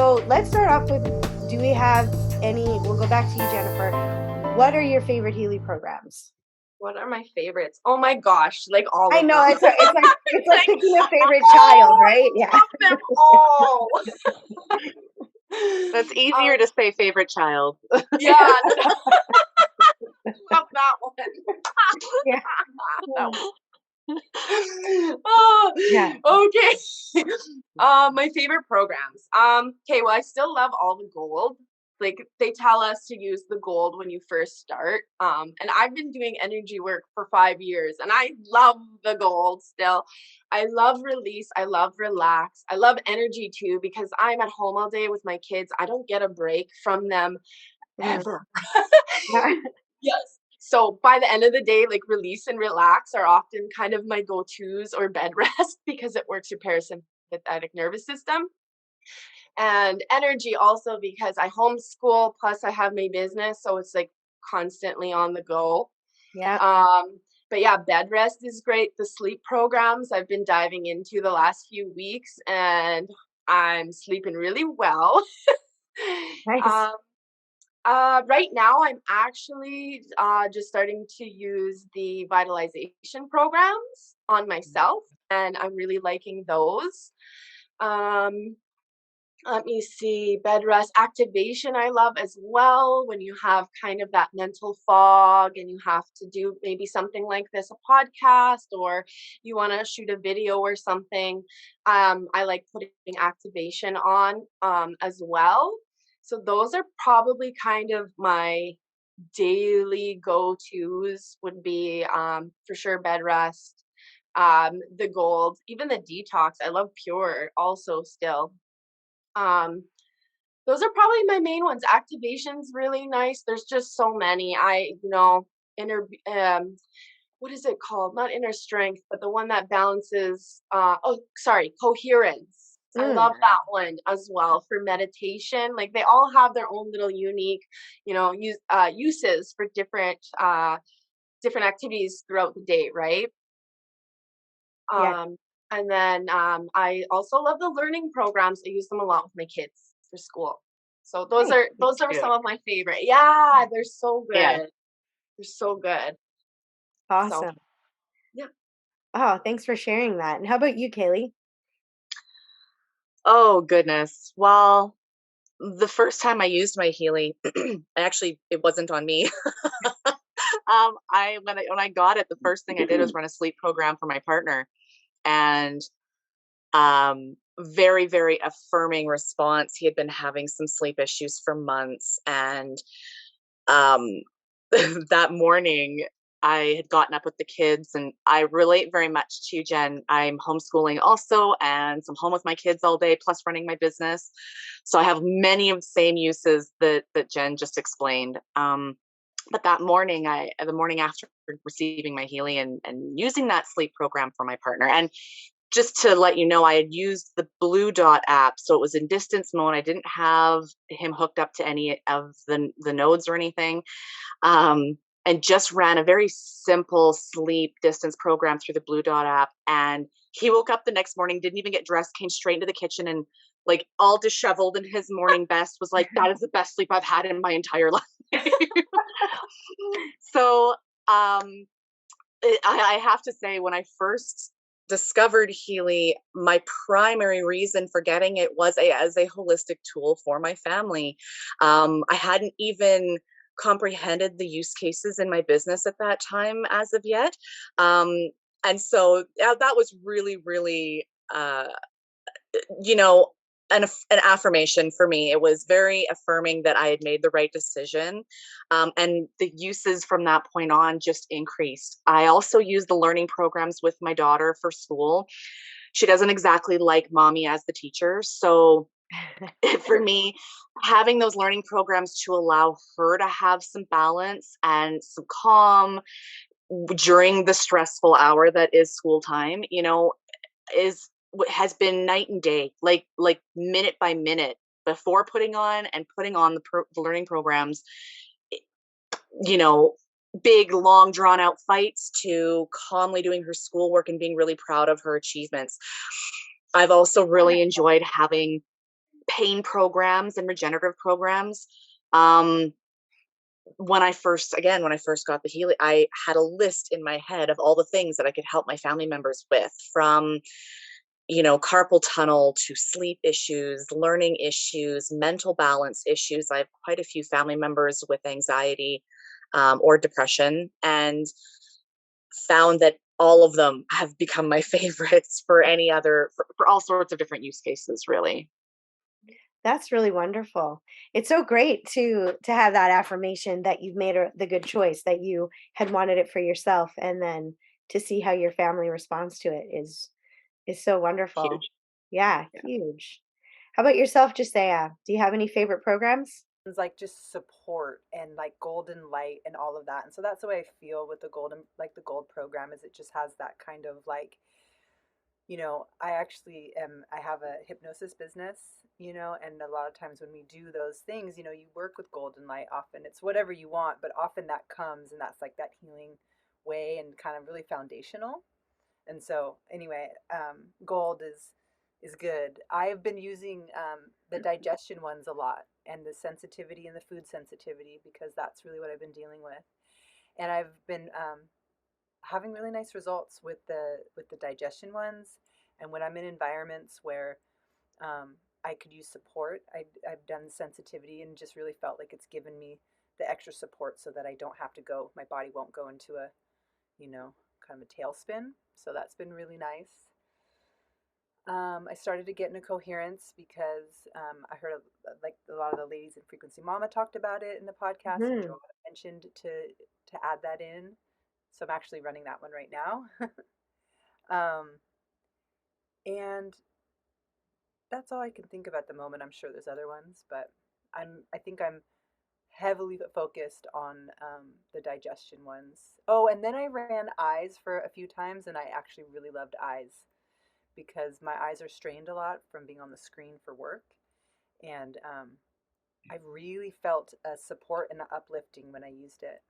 So let's start off with, do we have any, we'll go back to you, Jennifer. What are your favorite Healy programs? What are my favorites? Oh my gosh, like all I of know, them. it's like picking a favorite child, right? I Yeah. love them all. That's easier to say favorite child. Yeah. Love that one. Yeah. Oh, Yeah. okay. My favorite programs. Okay, well, I still love all the gold. Like, they tell us to use the gold when you first start. And I've been doing energy work for 5 years, and I love the gold still. I love release. I love relax. I love energy too, because I'm at home all day with my kids. I don't get a break from them ever. Yeah. Yes. So by the end of the day, like, release and relax are often kind of my go-tos, or bed rest, because it works your parasympathetic nervous system. And energy also, because I homeschool, plus I have my business, so it's like constantly on the go. Yeah. But yeah, bed rest is great. The sleep programs I've been diving into the last few weeks, and I'm sleeping really well. Nice. Right now, I'm actually just starting to use the vitalization programs on myself, and I'm really liking those. Um, Let me see, bed rest activation I love as well. When you have kind of that mental fog and you have to do maybe something like this, a podcast, or you want to shoot a video or something. I like putting activation on as well. So those are probably kind of my daily go-tos, would be for sure bed rest, the gold, even the detox. I love pure also still. Um, those are probably my main ones. Activation's really nice. There's just so many. Inner, what is it called? Not inner strength, but the one that balances, coherence. I love that one as well for meditation. Like, they all have their own little unique, uses for different activities throughout the day, right? Yeah. And then I also love the learning programs. I use them a lot with my kids for school. So those Nice. are some of my favorite. Yeah, they're so good. Yeah. They're so good. So Awesome. yeah. Oh, thanks for sharing that. And how about you, Kaylee? Oh, goodness. Well, the first time I used my Healy, actually, it wasn't on me. When I got it, the first thing I did was run a sleep program for my partner, and very, very affirming response. He had been having some sleep issues for months, and um, that morning I had gotten up with the kids, and I relate very much to you, Jen. I'm homeschooling also, and so I'm home with my kids all day, plus running my business. So I have many of the same uses that Jen just explained. But that morning, the morning after receiving my Healy and using that sleep program for my partner, and just to let you know, I had used the Blue Dot app, so it was in distance mode. I didn't have him hooked up to any of the nodes or anything, and just ran a very simple sleep distance program through the Blue Dot app. And he woke up the next morning, didn't even get dressed, came straight into the kitchen, and like all disheveled in his morning best, was like, "That is the best sleep I've had in my entire life." So I have to say, when I first discovered Healy, my primary reason for getting it was as a holistic tool for my family. I hadn't even comprehended the use cases in my business at that time as of yet. And so that was really, really, you know, an affirmation for me. It was very affirming that I had made the right decision. And the uses from that point on just increased. I also use the learning programs with my daughter for school. She doesn't exactly like mommy as the teacher. So for me, having those learning programs to allow her to have some balance and some calm during the stressful hour that is school time, is has been night and day, like minute by minute, before putting on the learning programs, you know, big, long, drawn out fights, to calmly doing her schoolwork and being really proud of her achievements. I've also really enjoyed having pain programs and regenerative programs. Um, when I first, again, when I first got the Healy, I had a list in my head of all the things that I could help my family members with, from, carpal tunnel to sleep issues, learning issues, mental balance issues. I have quite a few family members with anxiety or depression, and found that all of them have become my favorites for for all sorts of different use cases, really. That's really wonderful. It's so great to have that affirmation that you've made the good choice, that you had wanted it for yourself, and then to see how your family responds to it is so wonderful. Huge. Yeah, Yeah. huge. How about yourself, Josiah? Do you have any favorite programs? Like just support and like golden light and all of that. And so that's the way I feel with the gold program, is it just has that kind of like, I have a hypnosis business, and a lot of times when we do those things, you work with golden light. Often it's whatever you want, but often that comes, and that's like that healing way and kind of really foundational. And so anyway, gold is good. I've been using the digestion ones a lot, and the sensitivity and the food sensitivity, because that's really what I've been dealing with. And I've been having really nice results with the digestion ones. And when I'm in environments where I could use support, I've done sensitivity and just really felt like it's given me the extra support so that I don't have to go, my body won't go into a, you know, kind of a tailspin. So that's been really nice. I started to get into coherence because I heard like a lot of the ladies in Frequency Mama talked about it in the podcast, and Hmm. Joanna mentioned to add that in. So I'm actually running that one right now. um, and that's all I can think of at the moment. I'm sure there's other ones, but I think I'm heavily focused on the digestion ones. Oh, and then I ran eyes for a few times, and I actually really loved eyes because my eyes are strained a lot from being on the screen for work, and I really felt a support and a uplifting when I used it.